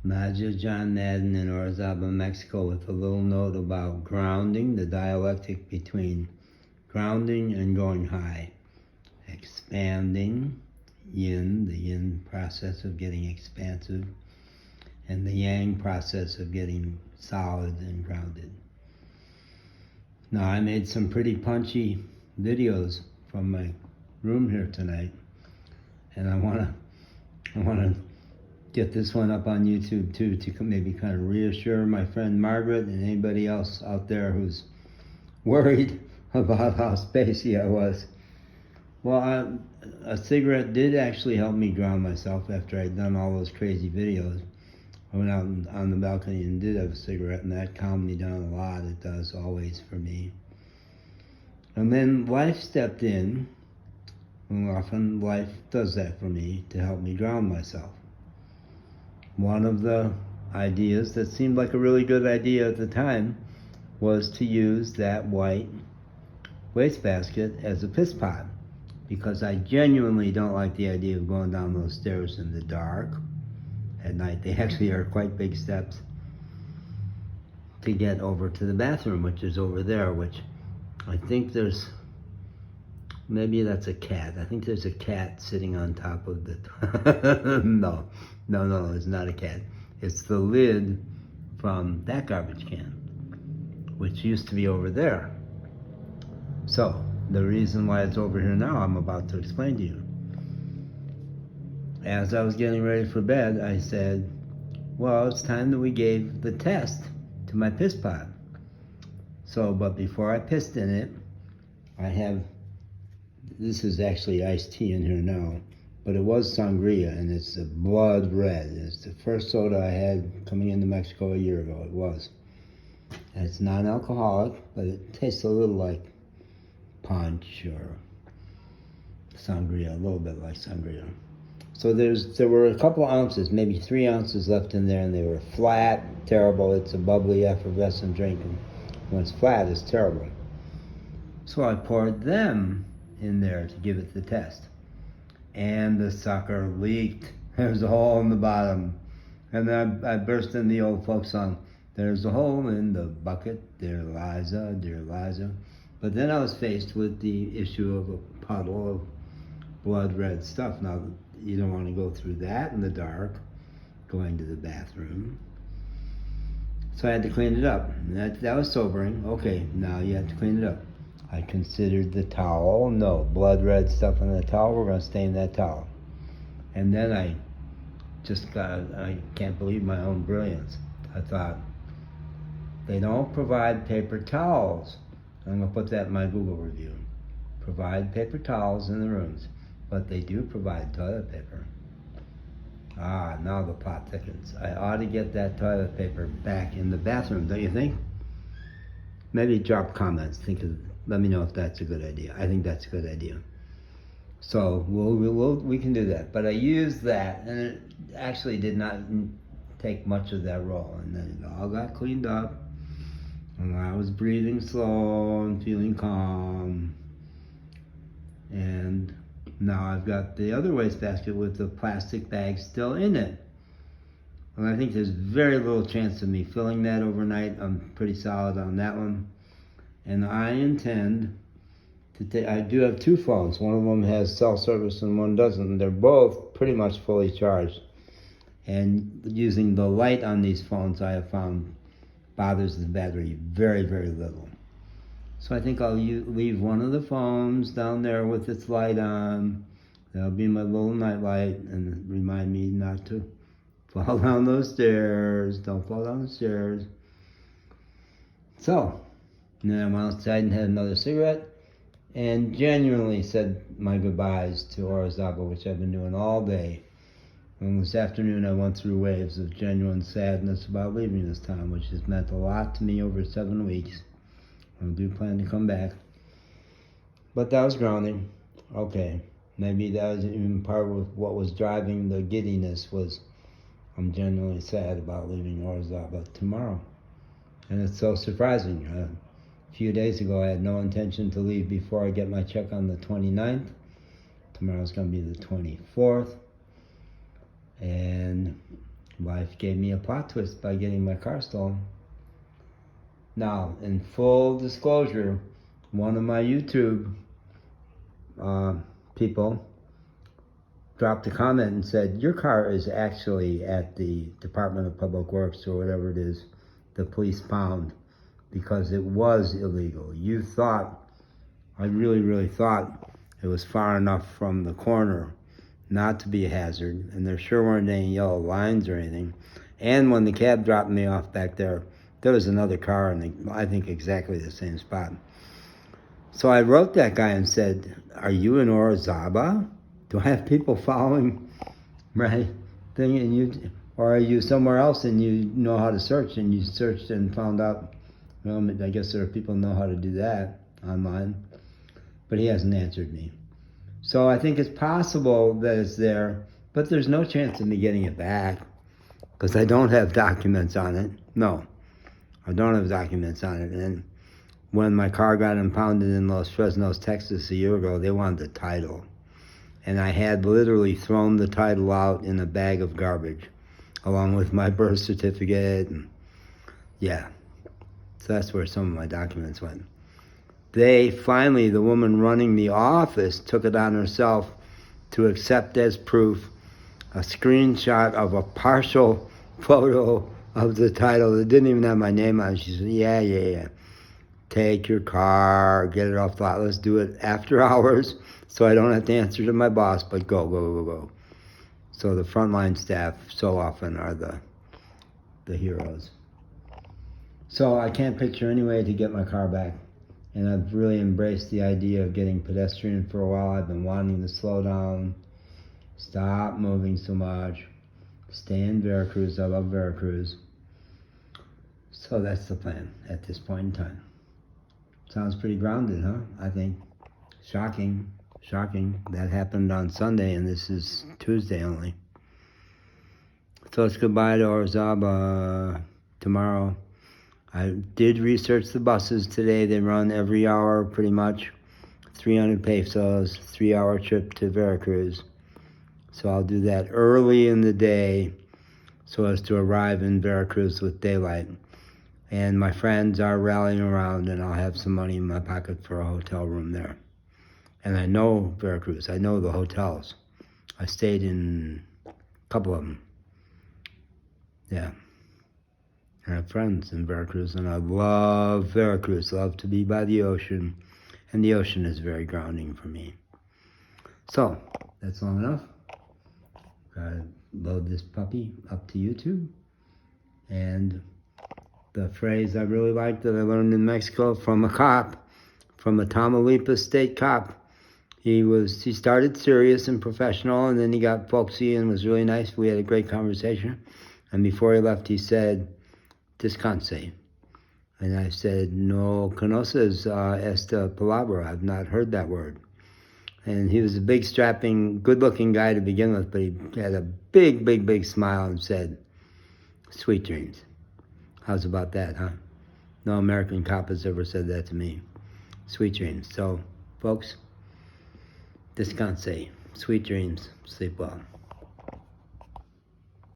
Major John Madden in Orizaba, Mexico, with a little note about grounding, the dialectic between grounding and going high. Expanding, yin, the yin process of getting expansive, and the yang process of getting solid and grounded. Now, I made some pretty punchy videos from my room here tonight, and I want to get this one up on YouTube too, to maybe kind of reassure my friend Margaret and anybody else out there who's worried about how spacey I was. Well, a cigarette did actually help me ground myself after I'd done all those crazy videos. I went out on the balcony and did have a cigarette, and that calmed me down a lot. It does always for me. And then life stepped in, and often life does that for me to help me ground myself. One of the ideas that seemed like a really good idea at the time was to use that white wastebasket as a piss pot, because I genuinely don't like the idea of going down those stairs in the dark at night. They actually are quite big steps to get over to the bathroom, which is over there, which I think there's, maybe that's a cat. I think there's a cat sitting on top of the, no, it's not a cat. It's the lid from that garbage can, which used to be over there. So, the reason why it's over here now, I'm about to explain to you. As I was getting ready for bed, I said, well, it's time that we gave the test to my piss pot. So, but before I pissed in it, I have, this is actually iced tea in here now, but it was sangria, and it's a blood red. It's the first soda I had coming into Mexico a year ago. It was. And it's non-alcoholic, but it tastes a little like punch or sangria, a little bit like sangria. So there were a couple ounces, maybe 3 ounces left in there, and they were flat, terrible. It's a bubbly, effervescent drink, and when it's flat, it's terrible. So I poured them in there to give it the test. And the sucker leaked. There's a hole in the bottom. And then I burst in the old folk song, there's a hole in the bucket, dear Liza, dear Liza. But then I was faced with the issue of a puddle of blood red stuff. Now, you don't want to go through that in the dark, going to the bathroom. So I had to clean it up. That was sobering. Okay, now you have to clean it up. I considered the towel. No, blood red stuff on the towel. We're going to stain that towel. And then I can't believe my own brilliance. I thought, they don't provide paper towels. I'm going to put that in my Google review. Provide paper towels in the rooms, but they do provide toilet paper. Ah, now the plot thickens. I ought to get that toilet paper back in the bathroom, don't you think? Maybe drop comments. Let me know if that's a good idea. I think that's a good idea. So we can do that. But I used that, and it actually did not take much of that role. And then it all got cleaned up, and I was breathing slow and feeling calm. And now I've got the other wastebasket with the plastic bag still in it. And I think there's very little chance of me filling that overnight. I'm pretty solid on that one. And I intend to I do have 2 phones. One of them has cell service and one doesn't. They're both pretty much fully charged. And using the light on these phones, I have found bothers the battery very, very little. So I think I'll leave one of the phones down there with its light on. That'll be my little night light, and remind me not to fall down those stairs. Don't fall down the stairs. So, and then I went outside and had another cigarette, and genuinely said my goodbyes to Orizaba, which I've been doing all day. And this afternoon I went through waves of genuine sadness about leaving this town, which has meant a lot to me over 7 weeks. I do plan to come back. But that was grounding. Okay, maybe that was even part of what was driving the giddiness, was I'm genuinely sad about leaving Orizaba tomorrow. And it's so surprising. A few days ago I had no intention to leave before I get my check on the 29th. Tomorrow's going to be the 24th. And Wife gave me a plot twist by getting my car stolen. Now, in full disclosure, one of my YouTube people dropped a comment and said, your car is actually at the Department of Public Works or whatever it is the police found because it was illegal. You thought, I really thought it was far enough from the corner not to be a hazard, and there sure weren't any yellow lines or anything. And when the cab dropped me off back there, there was another car in I think exactly the same spot. So I wrote that guy and said, are you in Orizaba? Do I have people following my thing, and you, or are you somewhere else and you know how to search, and you searched and found out? Well, I guess there are people who know how to do that online, but he hasn't answered me. So I think it's possible that it's there, but there's no chance of me getting it back because I don't have documents on it. No, I don't have documents on it. And when my car got impounded in Los Fresnos, Texas a year ago, they wanted the title. And I had literally thrown the title out in a bag of garbage along with my birth certificate. And yeah, so that's where some of my documents went. They finally, the woman running the office, took it on herself to accept as proof a screenshot of a partial photo of the title that didn't even have my name on it. She said, yeah. Take your car, get it off the lot. Let's do it after hours so I don't have to answer to my boss, but go. So the frontline staff so often are the heroes. So I can't picture any way to get my car back. And I've really embraced the idea of getting pedestrian for a while. I've been wanting to slow down, stop moving so much, stay in Veracruz. I love Veracruz. So that's the plan at this point in time. Sounds pretty grounded, huh? I think. Shocking. That happened on Sunday, and this is Tuesday only. So it's goodbye to Orizaba tomorrow. I did research the buses today. They run every hour pretty much. 300 pesos, 3-hour trip to Veracruz. So I'll do that early in the day so as to arrive in Veracruz with daylight. And my friends are rallying around, and I'll have some money in my pocket for a hotel room there. And I know Veracruz. I know the hotels. I stayed in a couple of them. Yeah. I have friends in Veracruz, and I love Veracruz. Love to be by the ocean, and the ocean is very grounding for me. So, that's long enough. Gotta load this puppy up to YouTube. And the phrase I really like that I learned in Mexico from a cop, from a Tamaulipas state cop. He started serious and professional, and then he got folksy and was really nice. We had a great conversation. And before he left, he said, descanse. And I said, no conoces esta palabra. I've not heard that word. And he was a big, strapping, good-looking guy to begin with, but he had a big smile and said, sweet dreams. How's about that, huh? No American cop has ever said that to me. Sweet dreams. So, folks, descanse. Sweet dreams. Sleep well.